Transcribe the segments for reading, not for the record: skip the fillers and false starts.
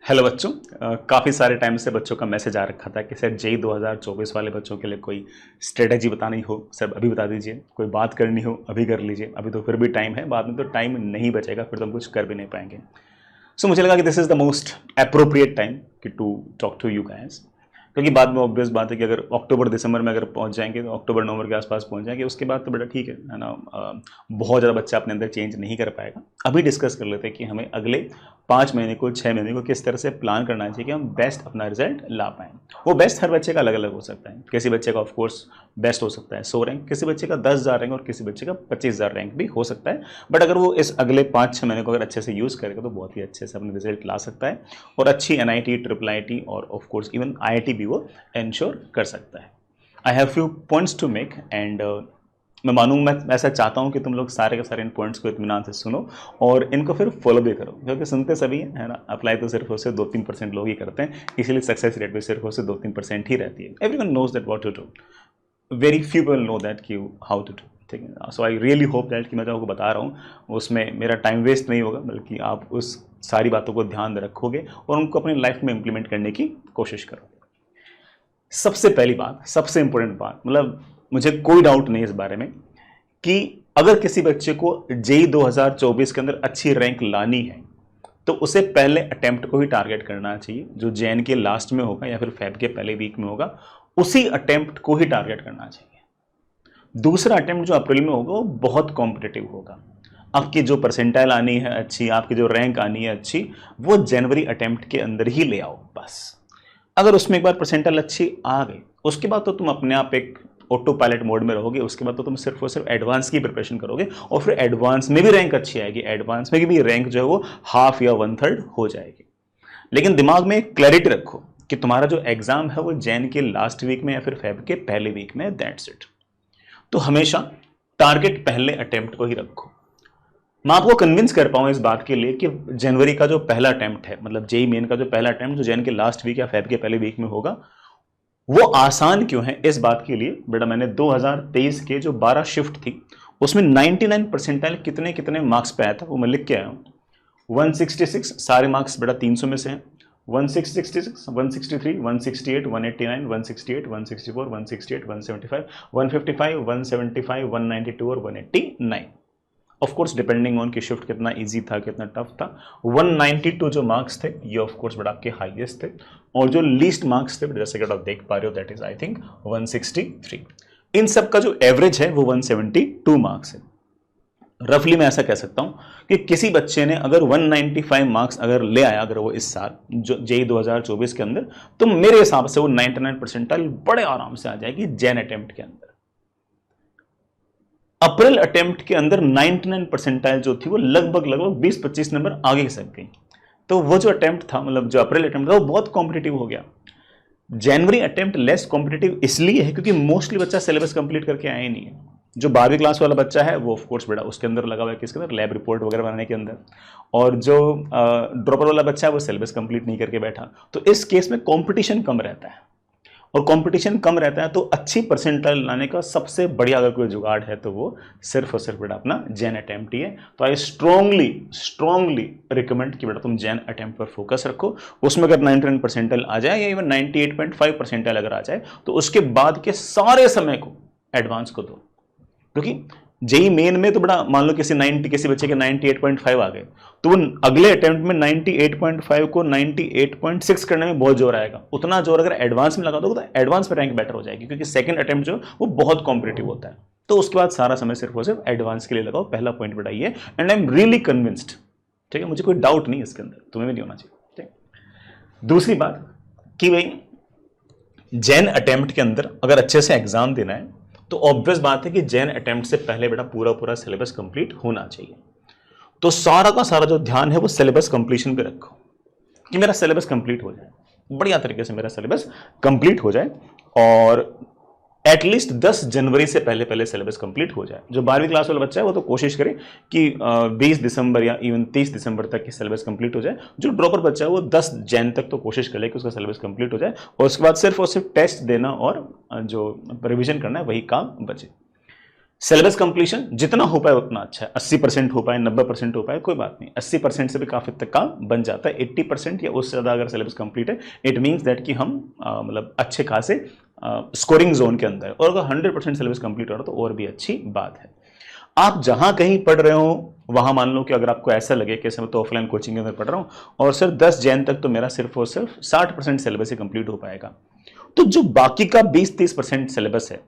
Hello बच्चों। काफ़ी सारे टाइम से बच्चों का मैसेज आ रखा था कि सर जेई 2024 वाले बच्चों के लिए कोई स्ट्रेटजी बतानी हो सर अभी बता दीजिए, कोई बात करनी हो अभी कर लीजिए, अभी तो फिर भी टाइम है, बाद में तो टाइम नहीं बचेगा, फिर तो हम कुछ कर भी नहीं पाएंगे। सो मुझे लगा कि this is the most appropriate time कि to talk to you guys, क्योंकि बाद में ऑब्वियस बात है कि अगर अक्टूबर दिसंबर में अगर पहुंच जाएंगे तो अक्टूबर नवंबर के आसपास पहुंच जाएंगे, उसके बाद तो बेटा ठीक है ना। बहुत ज़्यादा बच्चा अपने अंदर चेंज नहीं कर पाएगा। अभी डिस्कस कर लेते हैं कि हमें अगले 5 महीने को 6 महीने को किस तरह से प्लान करना चाहिए कि हम बेस्ट अपना रिजल्ट ला पाएँ। वो बेस्ट हर बच्चे का अलग अलग हो सकता है। किसी बच्चे का ऑफकोर्स बेस्ट हो सकता है 100 रैंक, किसी बच्चे का 10,000 रैंक और किसी बच्चे का 25,000 रैंक भी हो सकता है। बट अगर वो इस अगले 5-6 महीने को अगर अच्छे से यूज़ करेगा तो बहुत ही अच्छे से अपने रिजल्ट ला सकता है और अच्छी NIT, IIIT और ऑफकोर्स इवन IIT भी वो इंश्योर कर सकता है। I have few points to make and मैं ऐसा चाहता हूँ कि तुम लोग सारे के सारे इन पॉइंट्स को इत्मीनान से सुनो और इनको फिर फॉलो भी करो, क्योंकि सुनते सभी हैं, है ना। अप्लाई तो सिर्फ उससे 2-3% लोग ही करते हैं, इसलिए सक्सेस रेट भी सिर्फ उससे 2-3% ही रहती है। Everyone knows that what to do, very few people know that कि हाउ टू डू। ठीक है, so I really hope that कि मैं जो आपको बता रहा हूँ उसमें मेरा टाइम वेस्ट नहीं होगा, बल्कि आप उस सारी बातों को ध्यान रखोगे और उनको अपनी लाइफ में इंप्लीमेंट करने की कोशिश करोगे। सबसे पहली बात, सबसे इंपॉर्टेंट बात, मतलब मुझे कोई डाउट नहीं इस बारे में कि अगर किसी बच्चे को जेई 2024 के अंदर अच्छी रैंक लानी है तो उसे पहले अटेम्प्ट को ही टारगेट करना चाहिए, जो जैन के लास्ट में होगा या फिर फेब के पहले वीक में होगा, उसी अटेम्प्ट को ही टारगेट करना चाहिए। दूसरा अटेम्प्ट जो अप्रैल में होगा वो बहुत कॉम्पिटिटिव होगा। आपकी जो परसेंटाइल आनी है अच्छी, आपकी जो रैंक आनी है अच्छी, वो जनवरी अटेम्प्ट के अंदर ही ले आओ बस। अगर उसमें एक बार परसेंटाइल अच्छी आ गई, उसके बाद तो तुम अपने आप एक ऑटो पायलट मोड में रहोगे। उसके बाद तो तुम सिर्फ और सिर्फ एडवांस की प्रिपरेशन करोगे और फिर एडवांस में भी रैंक अच्छी आएगी, एडवांस में भी रैंक जो है वो हाफ या 1/3 हो जाएगी। लेकिन दिमाग में क्लैरिटी रखो कि तुम्हारा जो एग्जाम है वो जैन के लास्ट वीक में या फिर फेब के पहले वीक में, दैट्स इट। तो हमेशा टारगेट पहले अटेम्प्ट को ही रखो। मैं आपको कन्विंस कर पाऊँ इस बात के लिए कि जनवरी का जो पहला अटेम्प्ट है, मतलब जेई मेन का जो पहला अटेम्प्ट जो जैन के लास्ट वीक या फेब के पहले वीक में होगा, वो आसान क्यों है इस बात के लिए बेटा मैंने 2023 के जो 12 शिफ्ट थी उसमें 99 परसेंटाइल कितने कितने मार्क्स पे आया था वो मैं लिख के आया हूं। 166 सारे मार्क्स बेटा 300 में से हैं। 1666, 163, 168, 189, 168, 164, 168, 175, 155, 175, 192 और 189। ऑफ कोर्स डिपेंडिंग ऑन कि शिफ्ट कितना इजी था कितना टफ था। 192 जो मार्क्स थे ये ऑफ कोर्स बड़ा आपके हाईएस्ट थे, और जो लीस्ट मार्क्स थे जैसे कि आप देख पा रहे हो दैट इज आई थिंक 163। इन सब का जो एवरेज है वो 172 मार्क्स है। रफली मैं ऐसा कह सकता हूं कि किसी बच्चे ने अगर 195 मार्क्स अगर ले आया अगर वो इस साल जो जेई 2024 के अंदर, तो मेरे हिसाब से वो 99 परसेंटाइल बड़े आराम से आ जाएगी जैन अटेम्प्ट के अंदर। अप्रैल अटेम्प्ट के अंदर 99 परसेंटाइल जो थी वो लगभग 20-25 नंबर आगे खिसक गई। तो वो जो अटेम्प्ट था, मतलब जो अप्रैल अटेम्प्ट था वो बहुत कॉम्पिटिटिव हो गया। जनवरी अटेम्प्ट लेस कॉम्पिटिटिव इसलिए है क्योंकि मोस्टली बच्चा सिलेबस कंप्लीट करके आया ही नहीं है। जो 12वीं क्लास वाला बच्चा है वो ऑफ कोर्स बेटा उसके अंदर लगा हुआ है किसके अंदर, लैब रिपोर्ट वगैरह बनाने के अंदर, और जो ड्रॉपर वाला बच्चा है वो सिलेबस कंप्लीट नहीं करके बैठा। तो इस केस में कंपटीशन कम रहता है, और कंपटीशन कम रहता है तो अच्छी परसेंटाइल लाने का सबसे बढ़िया अगर कोई जुगाड़ है तो वो सिर्फ और सिर्फ बेटा अपना जैन अटेम्प्ट ही है। तो आई स्ट्रांगली रिकमेंड कि बेटा तुम जैन अटेम्प्ट पर फोकस रखो। उसमें अगर 99 परसेंटाइल आ जाए या इवन 98.5 परसेंटाइल अगर आ जाए तो उसके बाद के सारे समय को एडवांस को दो, क्योंकि जेई मेन में तो बड़ा मान लो किसी बच्चे के 98.5 आ गए तो वो अगले अटेम्प्ट में 98.5 को 98.6 करने में बहुत जोर आएगा। उतना जोर अगर एडवांस में लगा दो तो एडवांस में रैंक बेटर हो जाएगी, क्योंकि सेकंड अटेम्प्ट जो वो बहुत कॉम्पिटिटिव होता है। तो उसके बाद सारा समय सिर्फ और सिर्फ एडवांस के लिए लगाओ। पहला पॉइंट बताइए and I am really convinced, ठीक है, मुझे कोई डाउट नहीं इसके अंदर, तुम्हें भी नहीं होना चाहिए। ठीक, दूसरी बात कि भाई जैन अटेम्प्ट के अंदर अगर अच्छे से एग्जाम देना है तो ऑब्वियस बात है कि जैन अटेम्प्ट से पहले बेटा पूरा सिलेबस कंप्लीट होना चाहिए। तो सारा का सारा जो ध्यान है वो सिलेबस कंप्लीशन पे रखो कि मेरा सिलेबस कंप्लीट हो जाए, बढ़िया तरीके से मेरा सिलेबस कंप्लीट हो जाए, और एटलीस्ट 10 जनवरी से पहले पहले सिलेबस कंप्लीट हो जाए। जो 12वीं क्लास वाला बच्चा है वो तो कोशिश करे कि 20 दिसंबर या इवन 30 दिसंबर तक की सिलेबस कंप्लीट हो जाए। जो ड्रॉपर बच्चा है वो 10 जैन तक तो कोशिश करे कि उसका सिलेबस कंप्लीट हो जाए, और उसके बाद सिर्फ और सिर्फ टेस्ट देना और जो रिविजन करना है वही काम बचे। सिलेबस कंप्लीशन जितना हो पाए उतना अच्छा है, 80% हो पाए, 90% हो पाए, कोई बात नहीं, 80% से भी काफी तक काम बन जाता है। 80% या उससे ज्यादा अगर सिलेबस कंप्लीट है, इट मींस दैट कि हम मतलब अच्छे खासे स्कोरिंग जोन के अंदर है। और अगर 100% सिलेबस कंप्लीट हो रहा तो और भी अच्छी बात है। आप जहां कहीं पढ़ रहे हो वहां मान लो कि अगर आपको ऐसा लगे कि मैं तो ऑफलाइन कोचिंग के अंदर पढ़ रहा हूं और सिर्फ 10 जैन तक तो मेरा सिर्फ और सिर्फ 60% सिलेबस ही कंप्लीट हो पाएगा, तो जो बाकी का 20-30% सिलेबस है,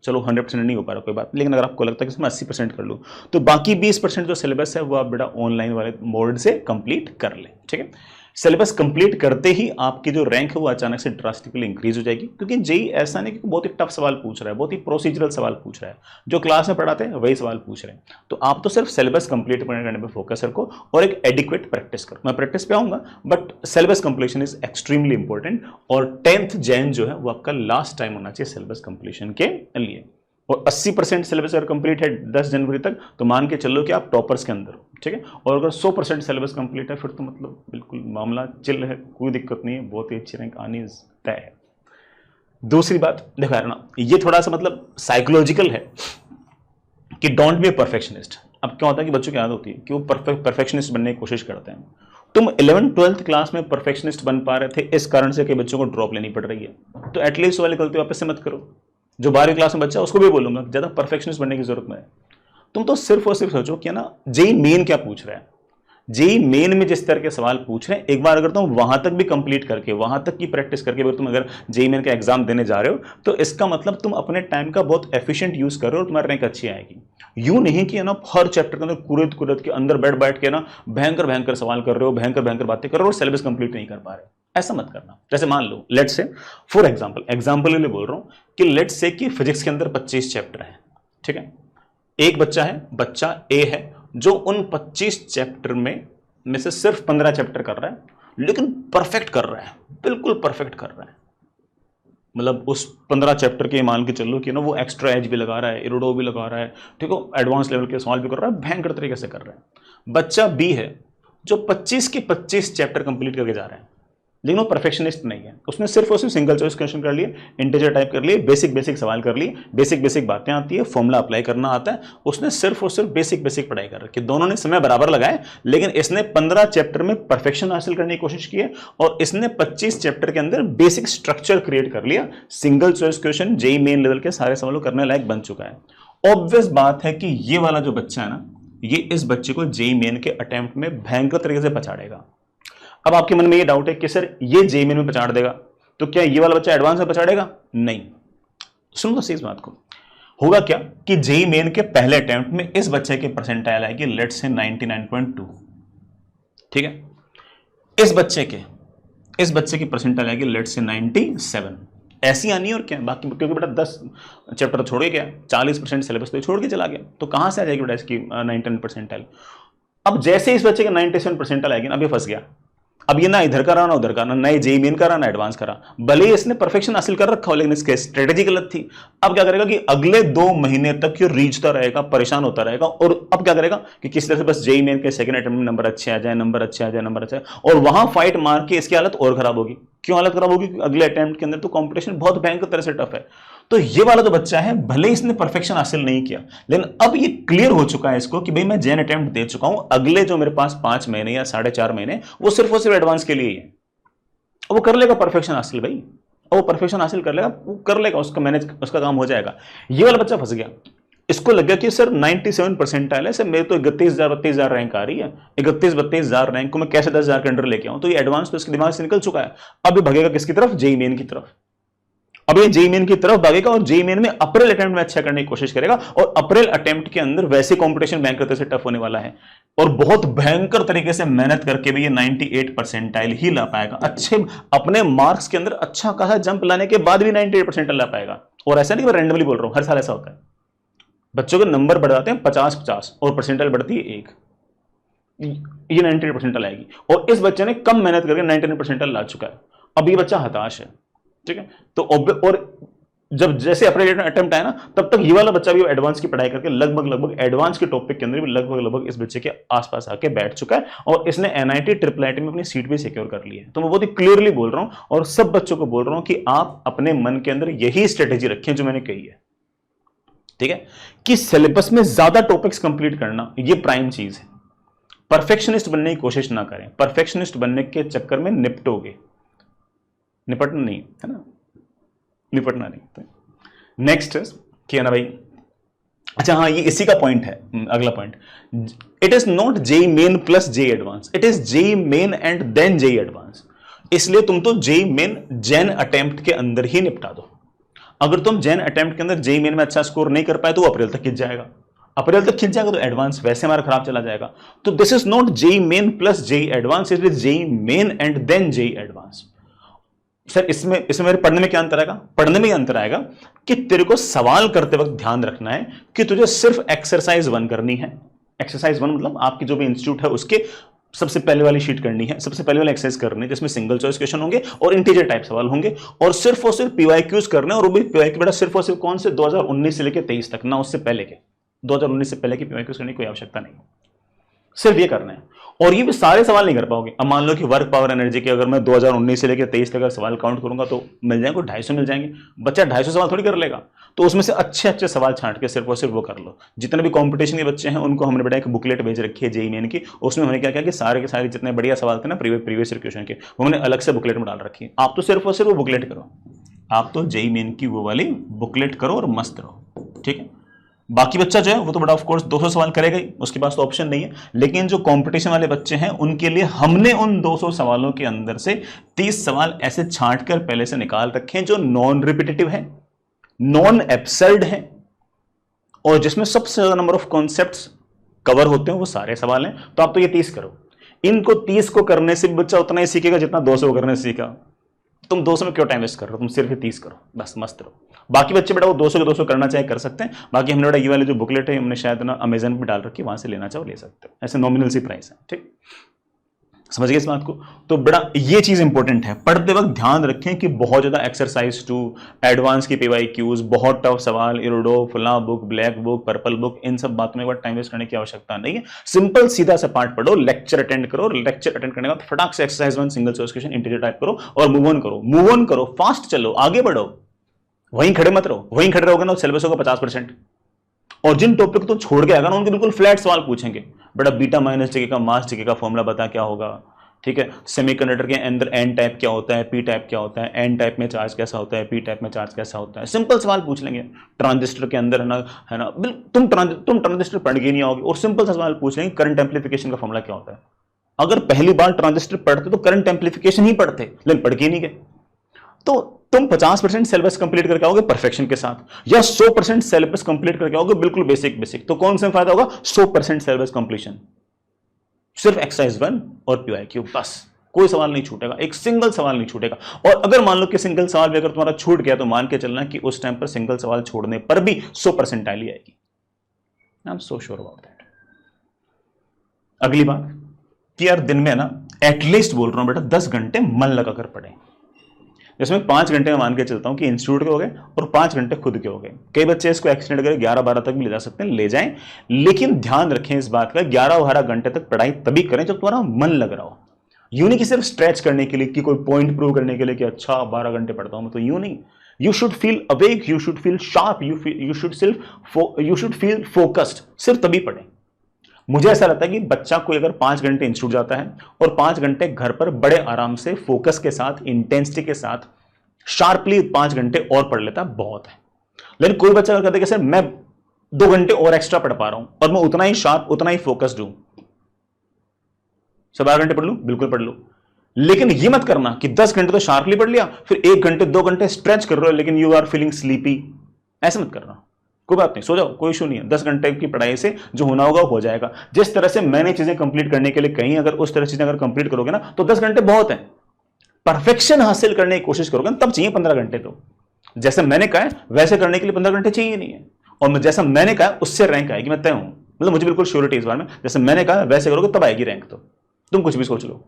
चलो 100% नहीं हो पा रहा कोई बात, लेकिन अगर आपको लगता है कि मैं 80% कर लूँ तो बाकी 20% जो सिलेबस है वो आप बेटा ऑनलाइन वाले मोड से कंप्लीट कर ले। ठीक है, सिलेबस कंप्लीट करते ही आपकी जो रैंक है वो अचानक से ड्रास्टिकली इंक्रीज हो जाएगी, क्योंकि जेई ऐसा नहीं कि बहुत ही टफ सवाल पूछ रहा है, बहुत ही प्रोसीजरल सवाल पूछ रहा है, जो क्लास में पढ़ाते हैं वही सवाल पूछ रहे हैं। तो आप तो सिर्फ सिलेबस कंप्लीट करने पर फोकस रखो और एक एडिक्वेट प्रैक्टिस करो। मैं प्रैक्टिस पे आऊंगा, but syllabus completion is extremely important. और 10th जैन जो है वो आपका लास्ट टाइम होना चाहिए सिलेबस कंप्लीशन के लिए। और 80% सिलेबस अगर कंप्लीट है 10 जनवरी तक तो मान के चलो कि आप टॉपर्स के अंदर हो। ठीक है, और अगर 100% सिलेबस कंप्लीट है फिर तो मतलब बिल्कुल मामला चिल है, कोई दिक्कत नहीं है, बहुत ही अच्छी रैंक आनी तय है। दूसरी बात देखा है ना, ये थोड़ा सा मतलब साइकोलॉजिकल है कि डोंट बी ए परफेक्शनिस्ट। अब क्या होता है कि बच्चों की आदत होती है कि वो परफेक्शनिस्ट बनने की कोशिश करते हैं। तुम 11th-12th क्लास में परफेक्शनिस्ट बन पा रहे थे, इस कारण से कि बच्चों को ड्रॉप लेनी पड़ रही है, तो एटलीस्ट वाली गलती वापस से मत करो। जो 12वीं क्लास में बच्चा उसको भी बोलूंगा ज्यादा परफेक्शनिस्ट बनने की जरूरत नहीं है। तुम तो सिर्फ और सिर्फ सोचो कि ना जेई मेन क्या पूछ रहा है, जेई मेन में जिस तरह के सवाल पूछ रहे हैं एक बार अगर तुम वहां तक भी कंप्लीट करके वहां तक की प्रैक्टिस करके अगर जेई मेन का एग्जाम देने जा रहे हो तो इसका मतलब तुम अपने टाइम का बहुत एफिशिएंट यूज कर रहे हो और तुम्हारी रैंक अच्छी आएगी। यूं नहीं कि ना हर चैप्टर के अंदर कुरत कुरत के अंदर बैठ बैठ के ना भयंकर भयंकर सवाल कर रहे हो, भयंकर भयंकर बातें कर रहे हो और सिलेबस कंप्लीट नहीं कर पा रहे, ऐसा मत करना। जैसे मान लो लेट से फॉर एग्जाम्पल के लिए बोल रहा हूं कि लेट से कि फिजिक्स के अंदर 25 चैप्टर है। ठीक है, एक बच्चा है, बच्चा ए है, जो उन 25 चैप्टर में से सिर्फ 15 चैप्टर कर रहा है, लेकिन परफेक्ट कर रहा है, बिल्कुल परफेक्ट कर रहा है। मतलब उस 15 चैप्टर के मान के चलो कि ना वो एक्स्ट्रा एज भी लगा रहा है, इरोडो भी लगा रहा है, ठीक है, एडवांस लेवल के सवाल भी कर रहा है, भयंकर तरीके से कर रहा है। बच्चा बी है जो 25 के 25 चैप्टर कंप्लीट करके जा रहा है, लेकिन वो परफेक्शनिस्ट नहीं है। उसने सिर्फ और सिर्फ सिंगल चॉइस क्वेश्चन कर लिए, इंटीजर टाइप कर लिए, बेसिक सवाल कर लिए, बेसिक बातें आती है, फॉर्मूला अप्लाई करना आता है, उसने सिर्फ और सिर्फ बेसिक पढ़ाई कर रखी। दोनों ने समय बराबर लगाए, लेकिन इसने 15 चैप्टर में परफेक्शन हासिल करने की कोशिश की है और इसने 25 चैप्टर के अंदर बेसिक स्ट्रक्चर क्रिएट कर लिया। Single choice question JEE main level के सारे सवालों करने लायक बन चुका है। ऑब्वियस बात है कि ये वाला जो बच्चा है ना, ये इस बच्चे को जेईई मेन के अटेम्प्ट में भयंकर तरीके से पछाड़ेगा। अब आपके मन में ये डाउट है कि सर ये जेईई मेन में पछाड़ देगा तो क्या ये वाला बच्चा एडवांस में पछाड़ेगा? नहीं, सुनो तो इस बात को। होगा क्या कि जेईई मेन के पहले अटेम्प्ट में इस बच्चे के परसेंटाइल आएगी लेट्स से 99.2। ठीक है, इस बच्चे की परसेंटाइल आएगी लेट्स से 97। ऐसी आनी है और क्या बाकी, क्योंकि बेटा 10 चैप्टर छोड़ के गया, 40% सिलेबस तो छोड़ के चला गया, तो कहां से आ जाएगी बेटा इसकी 99 परसेंटाइल। अब जैसे इस बच्चे का 97 परसेंटाइल आएगी ना, अब ये फंस गया। अब ये ना इधर का रहा ना उधर का, ना ये जेईई मेन का रहा ना एडवांस करा, भले ही इसने परफेक्शन हासिल कर रखा हो लेकिन इसकी स्ट्रेटेजी गलत थी। अब क्या करेगा कि अगले 2 महीने तक ये रीचता रहेगा, परेशान होता रहेगा, और अब क्या करेगा कि किस तरह से बस जेईई मेन के सेकंड अटेम्प्ट में नंबर अच्छे आ जाए, नंबर अच्छे आ जाए, और वहां फाइट मार के इसकी हालत और खराब होगी। क्यों हालत खराब होगी? अगले अटेम्प्ट के अंदर तो कॉम्पिटिशन बहुत भयंकर तरह से टफ है। तो ये वाला जो बच्चा है भले इसने परफेक्शन हासिल नहीं किया, लेकिन अब ये क्लियर हो चुका है इसको कि भाई मैं जेन अटेम्प्ट दे चुका हूं, अगले जो मेरे पास 5 महीने या 4.5 महीने वो सिर्फ और सिर्फ एडवांस के लिए ही है। वो कर लेगा परफेक्शन हासिल भाई, वो परफेक्शन हासिल कर लेगा, वो कर लेगा, उसका मैनेज, उसका काम हो जाएगा। ये वाला बच्चा फंस गया, इसको लग गया कि सर 97 परसेंटाइल है सर, मेरे तो 31,000-32,000 रैंक आ रही है, 31-32,000 रैंक को मैं कैसे 10,000 के अंडर लेके आऊं। तो ये एडवांस तो इसके दिमाग से निकल चुका है। अब ये भागेगा किसकी तरफ? जेईई मेन की तरफ। अब ये जेईई मेन की तरफ भागेगा और जेईई मेन में अप्रैल अटेम्प्ट में अच्छा करने की कोशिश करेगा, और अप्रैल अटेम्प्ट के अंदर वैसे कंपटीशन भयंकर तरह से टफ होने वाला है, और बहुत भयंकर तरीके से मेहनत करके भी ये 98 परसेंटाइल ही ला पाएगा। अच्छे अपने मार्क्स के अंदर अच्छा खासा जंप लाने के बाद भी 98 परसेंटाइल ला पाएगा। और ऐसा नहीं मैं रैंडमली बोल रहा हूं, हर साल ऐसा होता है। बच्चों के नंबर बढ़ जाते हैं 50-50 और परसेंटाइल बढ़ती है 1, ये 98 परसेंटाइल आएगी, और इस बच्चे ने कम मेहनत करके 99 परसेंटाइल ला चुका है। अब ये बच्चा हताश है। ठीक है, तो और जब जैसे अप्रैल अटेम्प्ट आया ना, तब तक ये वाला बच्चा भी एडवांस की पढ़ाई करके लगभग एडवांस के टॉपिक के अंदर भी लगभग इस बच्चे के आसपास आके बैठ चुका है, और इसने एनआईटी IIIT में अपनी सीट भी सिक्योर कर ली है। तो मैं बहुत ही क्लियरली बोल रहा हूं और सब बच्चों को बोल रहा हूं कि आप अपने मन के अंदर यही स्ट्रेटेजी रखें जो मैंने कही है। ठीक है, कि सिलेबस में ज्यादा टॉपिक्स कंप्लीट करना ये प्राइम चीज है। परफेक्शनिस्ट बनने की कोशिश ना करें, परफेक्शनिस्ट बनने के चक्कर में निपटोगे, निपटना नहीं है ना, निपटना नहीं। तो नेक्स्ट क्या ना भाई, अच्छा हाँ, ये इसी का पॉइंट है, अगला point, it is not JEE main plus JEE advance, it is JEE main and then JEE advance. इसलिए तुम तो जेई मेन जैन अटेम्प्ट के अंदर ही निपटा दो। अगर तुम जैन अटेम्प्ट के अंदर जेई मेन में अच्छा स्कोर नहीं कर पाए तो अप्रैल तक खिंच जाएगा, अप्रैल तक खिंच जाएगा तो एडवांस वैसे हमारा खराब चला जाएगा। तो this is not JEE main plus JEE advance, it is JEE main and then JEE advance. Sir इसमें मेरे पढ़ने में क्या अंतर आएगा? पढ़ने में अंतर आएगा कि तेरे को सवाल करते वक्त ध्यान रखना है कि तुझे सिर्फ एक्सरसाइज 1 करनी है। एक्सरसाइज 1 मतलब आपकी जो भी इंस्टीट्यूट है उसके सबसे पहले वाली शीट करनी है, सबसे पहले वाली एक्सरसाइज करनी है, जिसमें सिंगल चॉइस क्वेश्चन होंगे और इंटीजर टाइप सवाल होंगे, और सिर्फ पीवाईक्यूज करने हैं। और वो भी पीवाईक्यू बेटा सिर्फ और सिर्फ कौन से 2019 से लेकर 23 तक, ना उससे पहले के 2019 से पहले की पीवाईक्यूज करने की कोई आवश्यकता नहीं, सिर्फ ये करना है। और ये भी सारे सवाल नहीं कर पाओगे। अब मान लो कि वर्क पावर एनर्जी के अगर मैं 2019 से लेकर 23 तक अगर सवाल काउंट करूंगा तो मिल जाएंगे 250 मिल जाएंगे। बच्चा 250 सवाल थोड़ी कर लेगा, तो उसमें से अच्छे अच्छे सवाल छांट के सिर्फ और सिर्फ वो कर लो। जितने भी कंपटीशन के बच्चे हैं उनको हमने बेटा एक बुकलेट भेज रखी है जेईई मेन की, उसमें हमने क्या किया कि सारे के सारे जितने बढ़िया सवाल थे ना प्रीवियस ईयर क्वेश्चन के, वो हमने अलग से बुकलेट में डाल रखी है। आप तो सिर्फ और सिर्फ वो बुकलेट करो, आप तो जेईई मेन की वो वाली बुकलेट करो और मस्त रहो, ठीक है। बाकी बच्चा जो है वो तो बड़ा ऑफ कोर्स 200 सवाल करेगा ही, उसके पास तो ऑप्शन नहीं है। लेकिन जो कंपटीशन वाले बच्चे हैं उनके लिए हमने उन 200 सवालों के अंदर से 30 सवाल ऐसे छांट कर पहले से निकाल रखे हैं जो नॉन रिपीटेटिव है, नॉन एब्सर्ड है, और जिसमें सबसे ज्यादा नंबर ऑफ कॉन्सेप्ट्स कवर होते हैं वो सारे सवाल हैं। तो आप तो ये 30 करो। इनको 30 को करने से बच्चा उतना ही सीखेगा जितना 200 करने से सीखा। तुम 200 में क्यों टाइम वेस्ट कर रहे हो? तुम सिर्फ 30 करो, बस मस्त रहो। बाकी बच्चे बेटा वो 200 के 200 करना चाहे कर सकते हैं। बाकी हमने बेटा ये वाले जो बुकलेट है हमने शायद ना अमेजन पे डाल रखी, वहां से लेना चाहो ले सकते हो, ऐसे नॉमिनल सी प्राइस है, ठीक। समझ गए इस बात को? तो बड़ा ये चीज इंपॉर्टेंट है, पढ़ते वक्त ध्यान रखें कि बहुत ज्यादा एक्सरसाइज 2, एडवांस की पीवाईक्यूज, बहुत टफ सवाल, इरोडो, फला book, black book, purple book, इन सब बातों में एक बार टाइम वेस्ट करने की आवश्यकता नहीं है। सिंपल सीधा सा पार्ट पढ़ो, लेक्चर अटेंड करो, लेक्चर अटेंड करने के बाद फटाक से exercise 1 single choice question integer type करो और मूव ऑन करो, फास्ट चलो, आगे बढ़ो, वहीं खड़े मत रहो। वहीं खड़े रहोगे ना सिलेबस होगा 50%। और जिन टॉपिक तो छोड़ के आएगा ना उनके बिल्कुल फ्लैट सवाल पूछेंगे, बेटा बीटा माइनस टीके का मास टीके का फॉर्मूला बता क्या होगा, ठीक है। सेमीकंडक्टर के अंदर एन टाइप क्या होता है, पी टाइप क्या होता है, एन टाइप में चार्ज कैसा होता है, पी टाइप में चार्ज कैसा होता है, सिंपल सवाल पूछ लेंगे। ट्रांजिस्टर के अंदर है ना तुम ट्रांजिस्टर पढ़ के नहीं आओगे और सिंपल सवाल पूछ लेंगे, करंट एम्प्लीफिकेशन का फॉर्मूला क्या होता है। अगर पहली बार ट्रांजिस्टर पढ़ते तो करंट एम्प्लीफिकेशन ही पढ़ते, लेकिन पढ़ के नहीं गए। तो तुम 50% सिलेबस कंप्लीट करके आओगे परफेक्शन के साथ, या 100% सिलेबस कंप्लीट करके आओगे बिल्कुल बेसिक। तो कौन सा फायदा होगा? 100% सिलेबस कंप्लीशन, सिर्फ एक्सरसाइज 1 और पीवाईक्यू, बस कोई सवाल नहीं छूटेगा, एक सिंगल सवाल नहीं छूटेगा। और अगर मान लो कि सिंगल सवाल भी अगर तुम्हारा छूट गया तो मान के चलना कि उस टाइम पर सिंगल सवाल छोड़ने पर भी 100% आएगी। I am so sure about that. अगली बात कि यार दिन में ना एटलीस्ट बोल रहा हूं बेटा 10 घंटे मन लगाकर पढ़े, जिसमें 5 घंटे में मान के चलता हूं कि इंस्टीट्यूट के हो गए और 5 घंटे खुद के हो गए। कई बच्चे इसको एक्सटेंड करके 11-12 तक भी ले जा सकते हैं, ले जाएं, लेकिन ध्यान रखें इस बात का 11-12 घंटे तक पढ़ाई तभी करें जब तुम्हारा मन लग रहा हो। यूं नहीं कि सिर्फ स्ट्रेच करने के लिए, कि कोई पॉइंट प्रूव करने के लिए कि अच्छा 12 घंटे पढ़ता हूं मैं, तो यूं नहीं। You should feel awake, you should feel sharp, you should feel focused, सिर्फ तभी पढ़ें। मुझे ऐसा लगता है कि बच्चा कोई अगर 5 घंटे इंस्टीट्यूट जाता है और 5 घंटे घर पर बड़े आराम से फोकस के साथ, इंटेंसिटी के साथ, शार्पली 5 घंटे और पढ़ लेता है, बहुत है। लेकिन कोई बच्चा कहता है कि सर मैं 2 घंटे और एक्स्ट्रा पढ़ पा रहा हूं और मैं उतना ही शार्प, उतना ही फोकस्ड हूं, सब 12 घंटे पढ़ लूं, बिल्कुल पढ़ लो। लेकिन ये मत करना कि 10 घंटे तो शार्पली पढ़ लिया, फिर 1 घंटे 2 घंटे स्ट्रेच कर रहे हो लेकिन यू आर फीलिंग स्लीपी, ऐसे मत करना। कोई बात नहीं, सो जाओ, कोई इशू नहीं है। 10 घंटे की पढ़ाई से जो होना होगा हो जाएगा। जिस तरह से मैंने चीजें कंप्लीट करने के लिए कहीं, अगर उस तरह चीजें अगर कंप्लीट करोगे ना तो 10 घंटे बहुत है। परफेक्शन हासिल करने की कोशिश करोगे तब चाहिए 15 घंटे। तो जैसे मैंने कहा है वैसे करने के लिए 15 घंटे चाहिए नहीं है, और जैसा मैंने कहा उससे रैंक आएगी, मैं तय हूं, मतलब मुझे बिल्कुल श्योरिटी इस बार में। जैसे मैंने कहा वैसे करोगे तब आएगी रैंक, तो तुम कुछ भी सोच लो,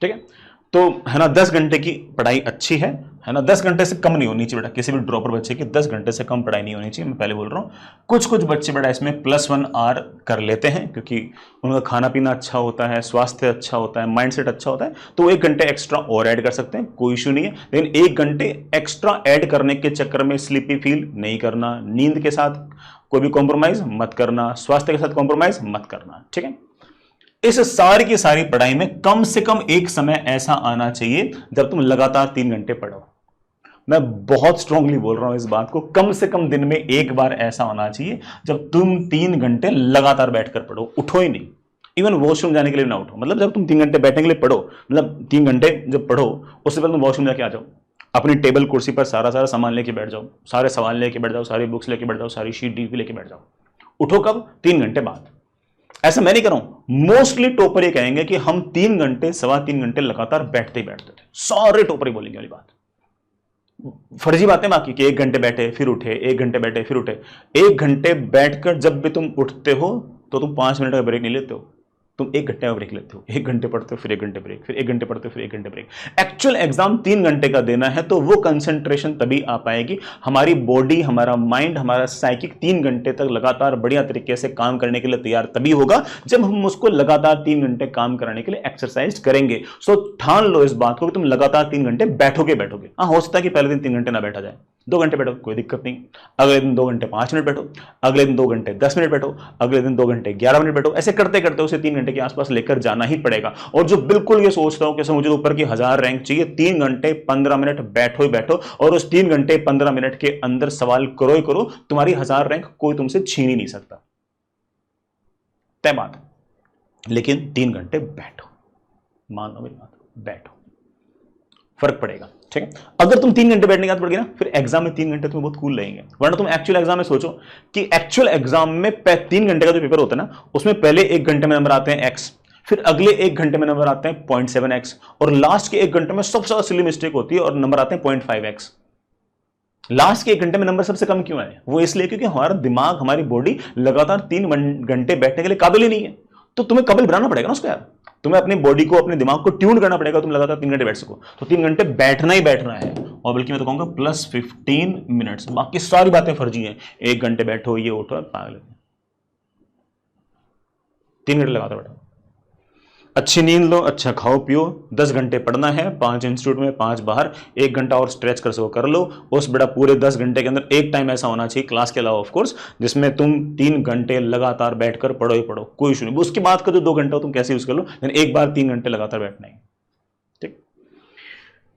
ठीक है। तो है ना 10 घंटे की पढ़ाई अच्छी है ना, 10 घंटे से कम नहीं होनी चाहिए बेटा, किसी भी ड्रॉपर बच्चे की 10 घंटे से कम पढ़ाई नहीं होनी चाहिए, मैं पहले बोल रहा हूँ। कुछ कुछ बच्चे बेटा इसमें +1 आवर कर लेते हैं क्योंकि उनका खाना पीना अच्छा होता है, स्वास्थ्य अच्छा होता है, माइंडसेट अच्छा होता है, तो 1 घंटे एक्स्ट्रा और ऐड कर सकते हैं, कोई इशू नहीं है। लेकिन 1 घंटे एक्स्ट्रा ऐड करने के चक्कर में स्लीपी फील नहीं करना, नींद के साथ कोई भी कॉम्प्रोमाइज मत करना, स्वास्थ्य के साथ कॉम्प्रोमाइज मत करना, ठीक है। इस सारी की सारी पढ़ाई में कम से कम एक समय ऐसा आना चाहिए जब तुम लगातार 3 घंटे पढ़ो। मैं बहुत स्ट्रांगली बोल रहा हूं इस बात को, कम से कम दिन में एक बार ऐसा होना चाहिए जब तुम 3 घंटे लगातार बैठकर पढ़ो, उठो ही नहीं, इवन वॉशरूम जाने के लिए ना उठो। मतलब जब तुम 3 घंटे बैठने के लिए पढ़ो, मतलब 3 घंटे जब पढ़ो उससे पहले तुम वॉशरूम जाके आ जाओ, अपनी टेबल कुर्सी पर सारा सामान लेके बैठ जाओ, सारे सवाल लेके बैठ जाओ, सारी बुक्स लेके बैठ जाओ, सारी शीट डीपी लेके बैठ जाओ। उठो कब? 3 घंटे बाद। ऐसा मैं नहीं कर रहा हूं, मोस्टली टॉपर ये कहेंगे कि हम 3 घंटे 3.25 घंटे लगातार बैठते ही बैठते थे, सारे टॉपर ही बोलेंगे वाली बात। फर्जी बातें बाकी कि 1 घंटे बैठे फिर उठे, 1 घंटे बैठे फिर उठे। 1 घंटे बैठकर जब भी तुम उठते हो तो तुम 5 मिनट का ब्रेक नहीं लेते हो, तुम 1 घंटे का ब्रेक लेते हो। 1 घंटे पढ़ते हो फिर 1 घंटे ब्रेक, फिर 1 घंटे पढ़ते हो फिर 1 घंटे ब्रेक। एक्चुअल एग्जाम 3 घंटे का देना है तो वो कंसंट्रेशन तभी आ पाएगी, हमारी बॉडी, हमारा माइंड, हमारा साइकिक 3 घंटे तक लगातार बढ़िया तरीके से काम करने के लिए तैयार तभी होगा जब हम उसको लगातार 3 घंटे काम कराने के लिए एक्सरसाइज करेंगे। सो ठान लो इस बात को कि तुम लगातार 3 घंटे बैठोगे। हाँ, हो सकता है कि पहले दिन 3 घंटे ना बैठा जाए, 2 घंटे बैठो कोई दिक्कत नहीं, अगले दिन 2 घंटे 5 मिनट बैठो, अगले दिन 2 घंटे 10 मिनट बैठो, अगले दिन 2 घंटे 11 मिनट बैठो। ऐसे करते करते उसे 3 घंटे के आसपास लेकर जाना ही पड़ेगा। और जो बिल्कुल ये सोचता हूं कि मुझे ऊपर की 1000 रैंक चाहिए, 3 घंटे 15 मिनट बैठो ही बैठो, और उस 3 घंटे 15 मिनट के अंदर सवाल करो ही करो, तुम्हारी 1000 रैंक कोई तुमसे छीन ही नहीं सकता, तय बात। लेकिन 3 घंटे बैठो, मान लो मेरी बात, बैठो, फर्क पड़ेगा, ठीक है। अगर तुम 3 घंटे बैठने की आदत पड़ गई ना, फिर एग्जाम में 3 घंटे तुम्हें बहुत कूल लगेंगे। वरना तुम एक्चुअल एग्जाम में सोचो कि एक्चुअल एग्जाम में 3 घंटे का जो पेपर होता है ना, उसमें पहले 1 घंटे में नंबर आते हैं x, फिर अगले 1 घंटे में नंबर आते हैं 0.7x, और लास्ट के 1 घंटे में सबसे ज्यादा सिली मिस्टेक होती है और नंबर आते हैं 0.5x। लास्ट के 1 घंटे में नंबर सबसे कम क्यों आए? वो इसलिए क्योंकि हमारा दिमाग, हमारी बॉडी लगातार 3 घंटे बैठने के लिए काबिल ही नहीं है। तो तुम्हें काबिल बनाना पड़ेगा ना उसको यार, तुम्हें अपनी बॉडी को, अपने दिमाग को ट्यून करना पड़ेगा, तुम लगातार 3 घंटे बैठ सको। तो 3 घंटे बैठना ही बैठना है, और बल्कि मैं तो कहूंगा +15 मिनट्स। बाकी सारी बातें फर्जी हैं, 1 घंटे बैठो, ये उठो, पागल। 3 घंटे लगातार बैठो, अच्छी नींद लो, अच्छा खाओ पियो, 10 घंटे पढ़ना है, 5 इंस्टीट्यूट में 5 बाहर, 1 घंटा और स्ट्रेच कर सको कर लो। उस बड़ा पूरे 10 घंटे के अंदर एक टाइम ऐसा होना चाहिए क्लास के अलावा ऑफ कोर्स, जिसमें तुम 3 घंटे लगातार बैठकर पढ़ो ही पढ़ो, कोई इशू नहीं। उसके बाद का जो 2 घंटा तुम कैसे यूज कर लो, लेकिन एक बार 3 घंटे लगातार बैठना है, ठीक।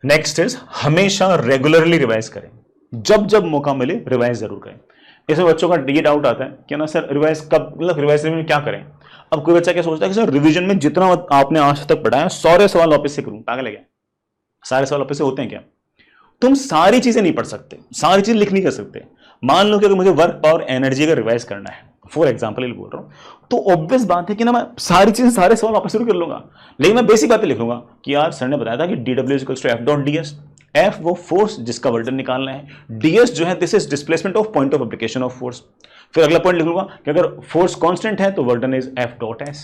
नेक्स्ट इज हमेशा रेगुलरली रिवाइज करें, जब जब मौका मिले रिवाइज जरूर करें। इसमें बच्चों का ये डाउट आता है कि ना सर रिवाइज कब, मतलब रिवाइज में क्या करें। अब कोई बच्चा क्या सोचता है कि सर रिवीजन में जितना आपने आज तक पढ़ा है सारे सवाल वापस से करूं, पागल है क्या? सारे सवाल वापस से होते हैं क्या? तुम सारी चीजें नहीं पढ़ सकते, सारी चीज लिख नहीं कर सकते। मान लो कि अगर मुझे वर्क पावर एनर्जी का रिवाइज करना है, फॉर एग्जाम्पल बोल रहा हूं, तो ऑब्वियस बात है कि ना मैं सारी चीजें, सारे सवाल वापस शुरू कर लूंगा, लेकिन मैं बेसिक बातें लिख लूंगा कि यार सर ने बताया था कि dw=f.ds, F वो फोर्स जिसका वर्डन निकालना है, ds जो है this is displacement of point of application of force. फिर अगला पॉइंट लिख लूंगा कि अगर फोर्स कांस्टेंट है तो वर्डन इज F.s,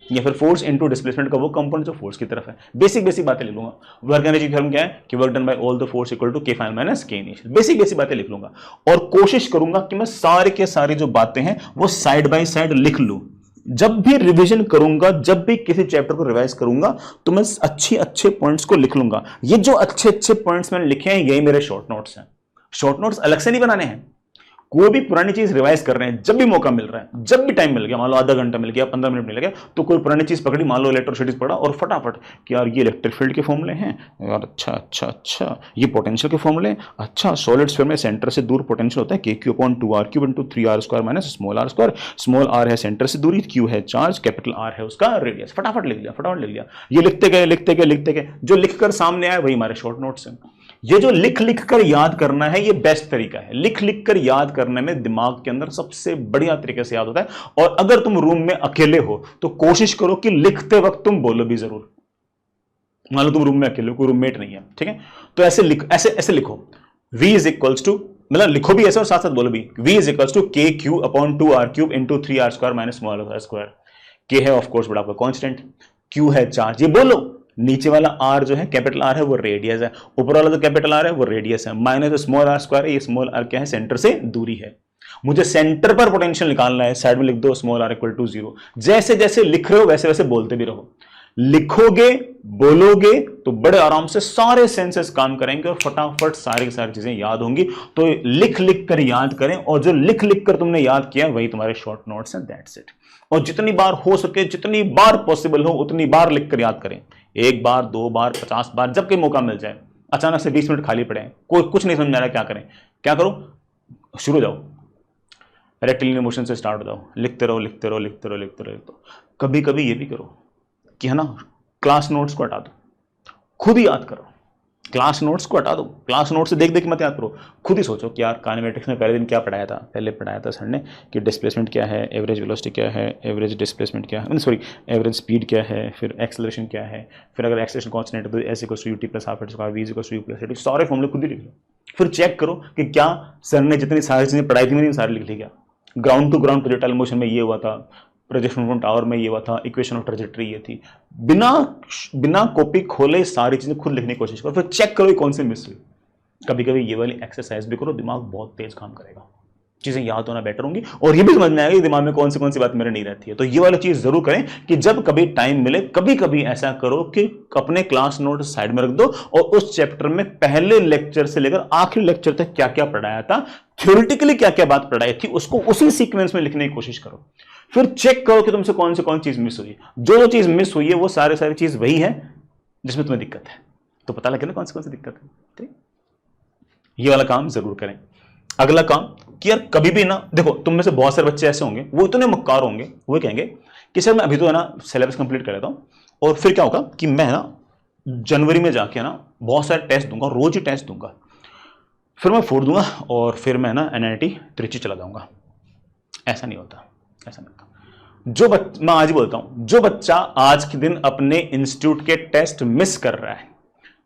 या फिर फोर्स इनटू डिस्प्लेसमेंट का वो कंपोनेंट जो फोर्स की तरफ है। बेसिक बातें लिख लूंगा। वर्क एनर्जी थ्योरम क्या है कि work done by all the force equal to K final minus K initial. Basic बातें लिख लूंगा, और कोशिश करूंगा कि मैं सारे के सारी जो बातें हैं वो साइड बाय साइड लिख लूं। जब भी रिवीजन करूंगा, जब भी किसी चैप्टर को रिवाइज करूंगा, तो मैं अच्छे पॉइंट्स को लिख लूंगा। ये जो अच्छे पॉइंट्स मैंने लिखे हैं यही मेरे शॉर्ट नोट्स हैं। शॉर्ट नोट्स अलग से नहीं बनाने हैं। कोई भी पुरानी चीज रिवाइज कर रहे हैं, जब भी मौका मिल रहा है, जब भी टाइम मिल गया, मान लो आधा घंटा मिल गया, 15 मिनट मिल गया, तो कोई पुरानी चीज पकड़ी, मान लो इलेक्ट्रोसिटीज पढ़ा, और फटाफट कि यार ये इलेक्ट्रिक फील्ड के फॉर्मूले हैं यार, अच्छा ये पोटेंशियल के फॉर्मूले, अच्छा सॉलिड स्फीयर में सेंटर से दूर पोटेंशियल होता है KQ/2R³ × 3R² minus small r², small r है सेंटर से दूरी, Q है चार्ज, कैपिटल R है उसका रेडियस। फटाफट लिख लिया। ये लिखते गए, जो लिखकर सामने आया वही हमारे शॉर्ट नोट्स हैं। ये जो लिख कर याद करना है, ये बेस्ट तरीका है। लिख कर याद करने में दिमाग के अंदर सबसे बढ़िया तरीके से याद होता है। और अगर तुम रूम में अकेले हो तो कोशिश करो कि लिखते वक्त तुम बोलो भी जरूर। मान लो तुम रूम में अकेले हो, कोई रूममेट नहीं है, ठीक है, तो ऐसे लिखो V इज इक्वल्स टू, मतलब लिखो भी ऐसे और साथ साथ बोलो भी, V is equals to KQ/2R³ × 3R² minus small r²। K है ऑफ कोर्स बड़ा आपका कांस्टेंट, Q है चार्ज, ये बोलो। नीचे वाला आर जो है कैपिटल आर है वो रेडियस है, ऊपर वाला जो कैपिटल आर है वो रेडियस है, माइनस स्मॉल आर स्क्वायर है, ये स्मॉल आर क्या है, सेंटर से दूरी है। मुझे सेंटर पर पोटेंशियल निकालना है, साइड में लिख दो स्मॉल आर इक्वल टू 0। जैसे जैसे लिख रहे हो वैसे वैसे बोलते भी रहो, लिखोगे बोलोगे तो बड़े आराम से सारे सेंसेस काम करेंगे और फटाफट सारी की सारी चीजें याद होंगी। तो लिख लिख कर याद करें, और जो लिख लिख कर तुमने याद किया वही तुम्हारे शॉर्ट नोट्स हैं, दैट्स इट। और जितनी बार हो सके, जितनी बार पॉसिबल हो उतनी बार लिख कर याद करें, 1 बार 2 बार 50 बार, जब कोई मौका मिल जाए। अचानक से 20 मिनट खाली पड़े हैं, कोई कुछ नहीं समझ आ रहा क्या करें, क्या करो, शुरू हो जाओ, रेक्टिलिनियर मोशन से स्टार्ट हो जाओ, लिखते रहो लिखते रहो लिखते रहो लिखते रहो लिखते रहो। कभी कभी ये भी करो कि है ना, क्लास नोट्स को हटा दो, खुद ही याद करो। क्लास नोट्स को हटा दो, क्लास नोट्स से देख देख मत याद करो, खुद ही सोचो कि यार काइनेमेटिक्स में पहले दिन क्या पढ़ाया था। पहले पढ़ाया था सर ने कि डिस्प्लेसमेंट क्या है, एवरेज वेलोसिटी क्या है, एवरेज डिस्प्लेसमेंट क्या है, सॉरी एवरेज स्पीड क्या है, फिर एक्सेलरेशन क्या है, फिर अगर एक्सेलरेशन कांस्टेंट है तो S equals to UT plus half AT square, V equals to U plus AT, सारे फॉर्मूले खुद ही लिख लो। फिर चेक करो कि क्या सर ने जितनी सारी चीज़ें पढ़ाई थी मैंने सारी लिख ली क्या। Ground to ground projectile motion में ये हुआ था, प्रोजेक्शन फ्रॉम टावर में ये हुआ था, इक्वेशन ऑफ ट्रैजेक्टरी ये थी। बिना कॉपी खोले सारी चीजें खुद लिखने की कोशिश करो, फिर चेक करो कौन सी मिस हुई। कभी कभी ये वाली एक्सरसाइज भी करो, दिमाग बहुत तेज काम करेगा, चीजें याद होना बेटर होंगी, और ये भी समझ में आएगा कि दिमाग में कौन सी बात मेरे नहीं रहती है। तो ये वाली चीज जरूर करें कि जब कभी टाइम मिले, कभी कभी ऐसा करो कि अपने क्लास नोट साइड में रख दो और उस चैप्टर में पहले लेक्चर से लेकर आखिरी लेक्चर तक क्या क्या पढ़ाया था, थ्योरेटिकली क्या क्या बात पढ़ाई थी, उसको उसी सीक्वेंस में लिखने की कोशिश करो। फिर चेक करो कि तुमसे कौन सी चीज मिस हुई। जो चीज मिस हुई है वो सारी चीज वही है जिसमें तुम्हें दिक्कत है, तो पता लगे ना कौन सी दिक्कत है। ठीक, ये वाला काम जरूर करें। अगला काम कि यार कभी भी ना, देखो तुम में से बहुत सारे बच्चे ऐसे होंगे, वो इतने मक्कार होंगे, वो कहेंगे कि सर मैं अभी तो है ना सिलेबस कंप्लीट कर लेता हूं, और फिर क्या होगा कि मैं ना जनवरी में जाके ना बहुत सारे टेस्ट दूंगा, रोज ही टेस्ट दूंगा, फिर मैं फोड़ दूंगा और फिर मैं ना NIT त्रिची चला जाऊंगा। ऐसा नहीं होता, ऐसा नहीं होता। मैं आज ही बोलता हूं, जो बच्चा आज के दिन अपने इंस्टीट्यूट के टेस्ट मिस कर रहा है,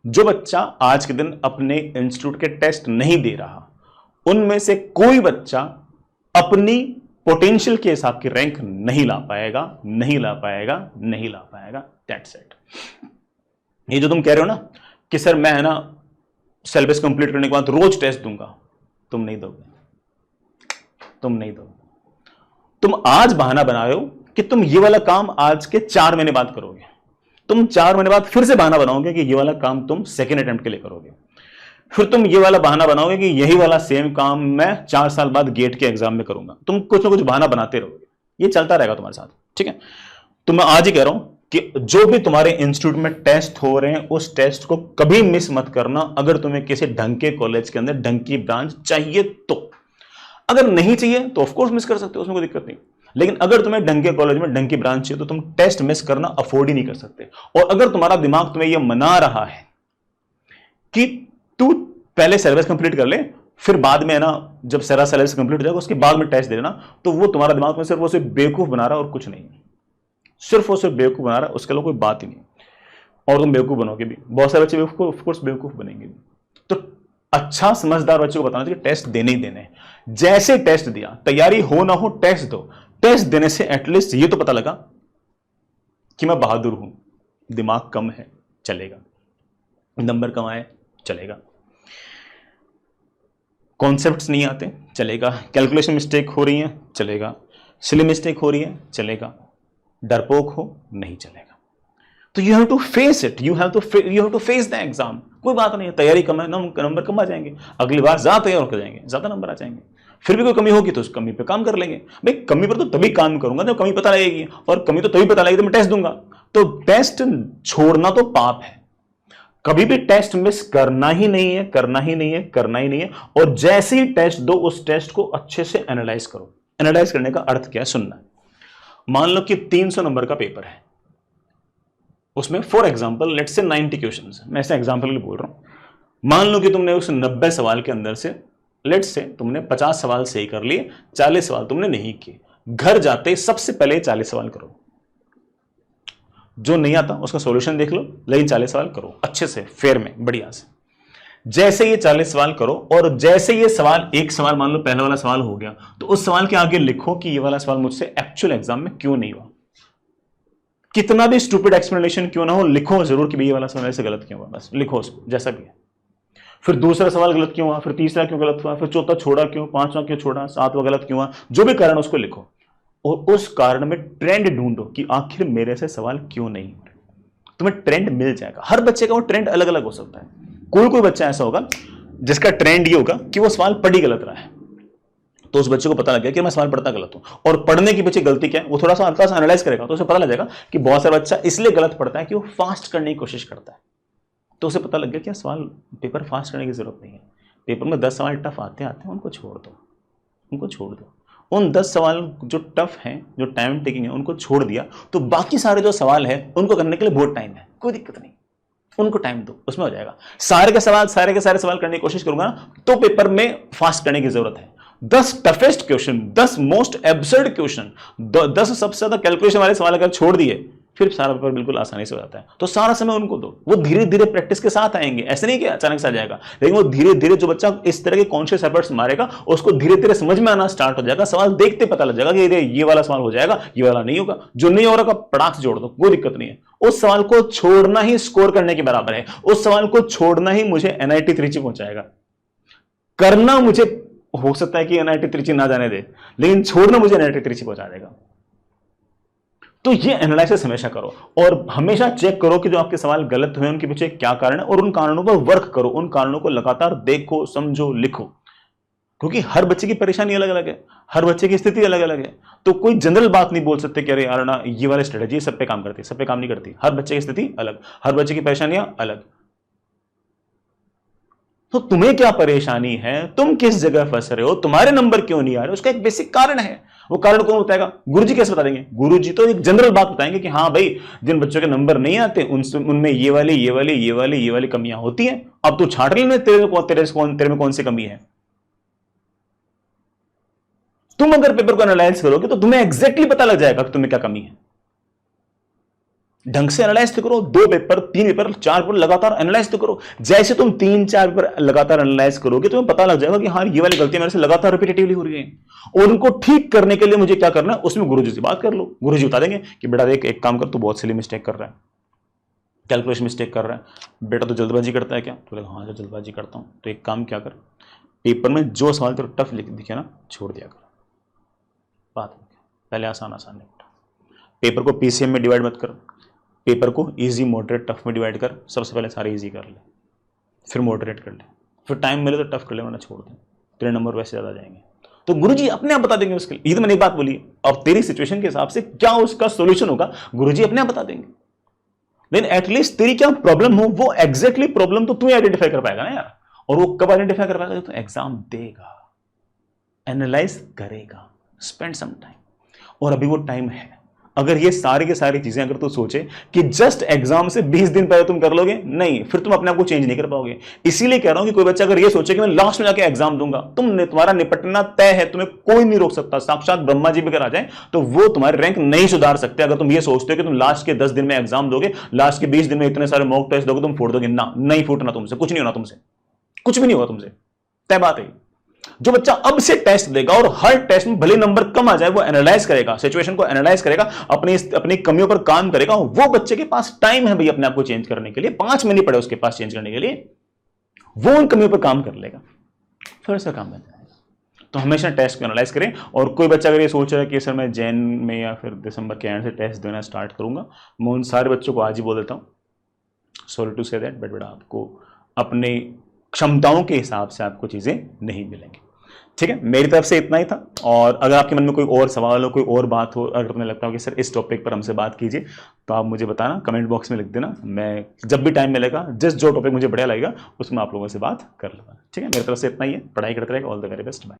जो बच्चा आज के दिन अपने इंस्टीट्यूट के टेस्ट नहीं दे रहा, उनमें से कोई बच्चा अपनी पोटेंशियल के हिसाब की रैंक नहीं ला पाएगा, नहीं ला पाएगा, नहीं ला पाएगा। That's it. ये जो तुम कह रहे हो ना कि सर मैं है ना सिलेबस कंप्लीट करने के बाद रोज टेस्ट दूंगा, तुम नहीं दोगे, तुम नहीं दोगे। तुम आज बहाना बना रहे हो कि तुम ये वाला काम आज के 4 महीने बाद करोगे, तुम 4 महीने बाद फिर से बहाना बनाओगे कि ये वाला काम तुम सेकेंड अटेम्प्ट के लिए करोगे, फिर तुम ये वाला बहाना बनाओगे कि यही वाला सेम काम मैं 4 साल बाद गेट के एग्जाम में करूंगा। तुम कुछ ना कुछ बहाना बनाते रहोगे, ये चलता रहेगा तुम्हारे साथ। ठीक है, तो मैं आज ही कह रहा हूं कि जो भी तुम्हारे इंस्टीट्यूट में टेस्ट हो रहे हैं उस टेस्ट को कभी मिस मत करना। अगर तुम्हें किसी ढंग के कॉलेज के अंदर ढंग की ब्रांच चाहिए तो, अगर नहीं चाहिए तो ऑफकोर्स मिस कर सकते हो, उसमें कोई दिक्कत नहीं। लेकिन अगर तुम्हें ढंग के कॉलेज में ढंग की ब्रांच चाहिए तो तुम टेस्ट मिस करना अफोर्ड ही नहीं कर सकते। और अगर तुम्हारा दिमाग तुम्हें यह मना रहा है कि तू पहले सिलेबस कंप्लीट कर ले, फिर बाद में ना जब सारा सिलेबस कंप्लीट हो जाएगा उसके बाद में टेस्ट दे देना, तो वो तुम्हारा दिमाग में सिर्फ वो सिर्फ बेवकूफ बना रहा है और कुछ नहीं, सिर्फ वो सिर्फ बेवकूफ बना रहा है, उसके लिए कोई बात ही नहीं। और तुम बेवकूफ बनोगे भी, बहुत सारे बच्चे ऑफकोर्स बेवकूफ बनेंगे भी। तो अच्छा समझदार बच्चों को बताना चाहिए टेस्ट देने ही देने। जैसे टेस्ट दिया, तैयारी हो ना हो टेस्ट दो। टेस्ट देने से एटलीस्ट ये तो पता लगा कि मैं बहादुर हूं, दिमाग कम है चलेगा, नंबर कम आए चलेगा, कॉन्सेप्ट्स नहीं आते चलेगा, कैलकुलेशन मिस्टेक हो रही है चलेगा, सिली मिस्टेक हो रही है चलेगा, डरपोक हो नहीं चलेगा। तो you have to face it, you have to face the exam. कोई बात नहीं है, तैयारी कम है, नंबर कम आ जाएंगे, अगली बार ज्यादा तैयार होकर जाएंगे, ज्यादा नंबर आ जाएंगे। फिर भी कोई कमी होगी तो उस कमी पे काम कर लेंगे। भाई कमी पर तो तभी काम करूंगा जब कमी पता लगेगी, और कमी तो तभी पता लगेगी तो मैं टेस्ट दूंगा। तो टेस्ट छोड़ना तो पाप है, कभी भी टेस्ट मिस करना ही नहीं है, करना ही नहीं है, करना ही नहीं है। और जैसे ही टेस्ट दो उस टेस्ट को अच्छे से एनालाइज करो। एनालाइज करने का अर्थ क्या है, सुनना। मान लो कि 300 नंबर का पेपर है, उसमें for example let's say 90 questions, मैं ऐसे एग्जांपल के लिए बोल रहा हूं। मान लो कि तुमने उस 90 सवाल के अंदर से लेट्स से तुमने 50 सवाल सही कर लिए, 40 सवाल तुमने नहीं किए। घर जाते सबसे पहले 40 सवाल करो, जो नहीं आता उसका सॉल्यूशन देख लो, लेकिन 40 सवाल करो अच्छे से, फेयर में, बढ़िया से। जैसे ये 40 सवाल करो और जैसे ये सवाल, एक सवाल मान लो पहला वाला सवाल हो गया, तो उस सवाल के आगे लिखो कि ये वाला सवाल मुझसे एक्चुअल एग्जाम में क्यों नहीं हुआ, कितना भी स्टूपिड एक्सप्लेनेशन क्यों ना हो, लिखो जरूर कि ये वाला सवाल ऐसे गलत क्यों हुआ, बस लिखो उसको जैसा भी है। फिर दूसरा सवाल गलत क्यों हुआ, फिर तीसरा क्यों गलत हुआ, फिर चौथा छोड़ा क्यों, पांचवा क्यों छोड़ा, सातवां गलत क्यों हुआ, जो भी कारण उसको लिखो और उस कारण में ट्रेंड ढूंढो कि आखिर मेरे से सवाल क्यों नहीं हो रहे। तुम्हें ट्रेंड मिल जाएगा। हर बच्चे का वो ट्रेंड अलग अलग हो सकता है। कोई कोई बच्चा ऐसा होगा जिसका ट्रेंड ये होगा कि वो सवाल पढ़ ही गलत रहा है, तो उस बच्चे को पता लग गया कि मैं सवाल पढ़ता गलत हूं, और पढ़ने की पीछे गलती क्या है वो थोड़ा सा हल्का सा एनालाइज करेगा तो उसे पता लग जाएगा कि बहुत सारा बच्चा इसलिए गलत पढ़ता है कि वो फास्ट करने की कोशिश करता है। तो उसे पता लग गया कि सवाल पेपर फास्ट करने की जरूरत नहीं है, पेपर में 10 सवाल टफ आते आते हैं, उनको छोड़ दो, उनको छोड़ दो। उन 10 सवाल जो टफ हैं, जो टाइम टेकिंग है, उनको छोड़ दिया तो बाकी सारे जो सवाल है उनको करने के लिए बहुत टाइम है, कोई दिक्कत नहीं, उनको टाइम दो, उसमें हो जाएगा। सारे के सारे सवाल करने की कोशिश करूंगा ना तो पेपर में फास्ट करने की जरूरत है। 10 toughest question, 10 most absurd question, 10 सबसे ज्यादा कैलकुलेशन वाले सवाल अगर छोड़ दिए फिर सारा पेपर बिल्कुल आसानी से हो जाता है। तो सारा समय उनको दो, वो धीरे धीरे प्रैक्टिस के साथ आएंगे, ऐसे नहीं कि अचानक से आ जाएगा, लेकिन वो धीरे धीरे जो बच्चा इस तरह के कॉन्शियस एफर्ट्स मारेगा उसको धीरे धीरे समझ में आना स्टार्ट हो जाएगा। सवाल देखते पता लग जाएगा कि ये वाला सवाल हो जाएगा, ये वाला नहीं होगा। जो नहीं हो रहा पटाख से जोड़ दो, कोई दिक्कत नहीं है। उस सवाल को छोड़ना ही स्कोर करने के बराबर है, उस सवाल को छोड़ना ही मुझे एनआईटी त्रिची पहुंचाएगा। करना मुझे हो सकता है कि एनआईटी त्रिची ना जाने दे, लेकिन छोड़ना मुझे एनआईटी त्रिची पहुंचा देगा। तो ये एनालिसिस हमेशा करो और हमेशा चेक करो कि जो आपके सवाल गलत हुए उनके पीछे क्या कारण है, और उन कारणों पर वर्क करो, उन कारणों को लगातार देखो, समझो, लिखो। क्योंकि हर बच्चे की परेशानी अलग अलग है, हर बच्चे की स्थिति अलग अलग है। तो कोई जनरल बात नहीं बोल सकते कि अरे यार ना ये वाली स्ट्रेटेजी सब पे काम करती है, सब पे काम नहीं करती। हर बच्चे की स्थिति अलग, हर बच्चे की परेशानियां अलग। तो तुम्हें क्या परेशानी है, तुम किस जगह फंस रहे हो, तुम्हारे नंबर क्यों नहीं आ रहे, उसका एक बेसिक कारण है। वो कारण कौन बताएगा? गुरुजी कैसे बता देंगे? गुरुजी तो एक जनरल बात बताएंगे कि हाँ भाई जिन बच्चों के नंबर नहीं आते उनमें ये वाली कमियां होती हैं। अब तू छाट ले तेरे में कौन सी कमी है। तुम अगर पेपर को एनालाइज करोगे तो तुम्हें एग्जैक्टली पता लग जाएगा कि तुम्हें क्या कमी है। ढंग से एनालाइज तो करो, 2 पेपर 3 पेपर 4 पेपर लगातार एनालाइज तो करो। जैसे तुम 3-4 पेपर लगातार एनालाइज करोगे तुम्हें पता लग जाएगा कि हाँ ये वाली गलती मेरे से लगातार रिपीटेटिवली हो रही है, और उनको ठीक करने के लिए मुझे क्या करना है, उसमें गुरुजी से बात कर लो। गुरुजी बता देंगे कि बेटा देख एक काम कर, तू बहुत सिली मिस्टेक कर रहा है, कैलकुलेशन मिस्टेक कर रहा है, बेटा तो जल्दबाजी करता है क्या? तो हाँ जल्दबाजी करता हूँ। तो एक काम क्या कर, पेपर में जो सवाल तेरे टफ लिख दिखे ना छोड़ दिया कर, बात पहले आसान आसान निपटा। पेपर को पीसीएम में डिवाइड मत कर, पेपर को इजी मॉडरेट टफ में डिवाइड कर। सबसे पहले सारे इजी कर ले, फिर मॉडरेट कर ले, फिर टाइम मिले तो टफ कर ले, वरना छोड़ दे, तेरे नंबर वैसे ज़्यादा जाएंगे। तो गुरुजी अपने आप बता देंगे उसके लिए। ये तो मैंने एक बात बोली, और तेरी सिचुएशन के हिसाब से क्या उसका सोल्यूशन होगा गुरुजी अपने आप बता देंगे। लेकिन एटलीस्ट तेरी क्या प्रॉब्लम हो वो एग्जैक्टली प्रॉब्लम तो तू आइडेंटिफाई कर पाएगा ना यार। और वो कब आइडेंटिफाई कर पाएगा? जब तू एग्जाम देगा, एनालाइज करेगा, स्पेंड सम टाइम। और अभी वो टाइम है। अगर ये सारी की सारी चीजें अगर तू सोचे कि जस्ट एग्जाम से 20 दिन पहले तुम कर लोगे, नहीं, फिर तुम अपने आप को चेंज नहीं कर पाओगे। इसीलिए कह रहा हूं कि कोई बच्चा अगर ये सोचे कि मैं लास्ट में जाके एग्जाम दूंगा, तुम्हारा निपटना तय है, तुम्हें कोई नहीं रोक सकता। साक्षात ब्रह्मा जी भी अगर आ जाए तो वो तुम्हारी रैंक नहीं सुधार सकते। अगर तुम ये सोचते हो कि तुम लास्ट के 10 दिन में एग्जाम दोगे, लास्ट के 20 दिन में इतने सारे मॉक टेस्ट दोगे, तुम फोड़ दोगे, ना, नहीं फूटना तुमसे, कुछ नहीं होना तुमसे, कुछ भी नहीं होगा तुमसे, तय बात है। जो बच्चा अब से टेस्ट देगा और हर टेस्ट में भले नंबर कम आ जाए, वो एनालाइज करेगा, सिचुएशन को एनालाइज करेगा, अपनी कमियों पर काम करेगा, वो बच्चे के पास टाइम है भाई अपने आप को चेंज करने के लिए। 5 मिनट पड़े उसके पास चेंज करने के लिए, वो उन कमियों पर काम कर लेगा, फिर से काम बन जाएगा। तो हमेशा टेस्ट को एनालाइज करें। और कोई बच्चा अगर ये सोच रहा है कि सर मैं जैन में या फिर दिसंबर के एंड से टेस्ट देना स्टार्ट करूंगा, मैं उन सारे बच्चों को आज ही बोल देता हूँ, sorry to say that, but बेटा आपको अपने क्षमताओं के हिसाब से आपको चीजें नहीं मिलेंगी। ठीक है, मेरी तरफ से इतना ही था। और अगर आपके मन में कोई और सवाल हो, कोई और बात हो, अगर तुम्हें लगता हो कि सर इस टॉपिक पर हमसे बात कीजिए, तो आप मुझे बताना, कमेंट बॉक्स में लिख देना। मैं जब भी टाइम मिलेगा, जो टॉपिक मुझे बढ़िया लगेगा उसमें आप लोगों से बात कर लूँगा। ठीक है, मेरी तरफ से इतना ही है। पढ़ाई करते रहेगा। All the very best. Bye.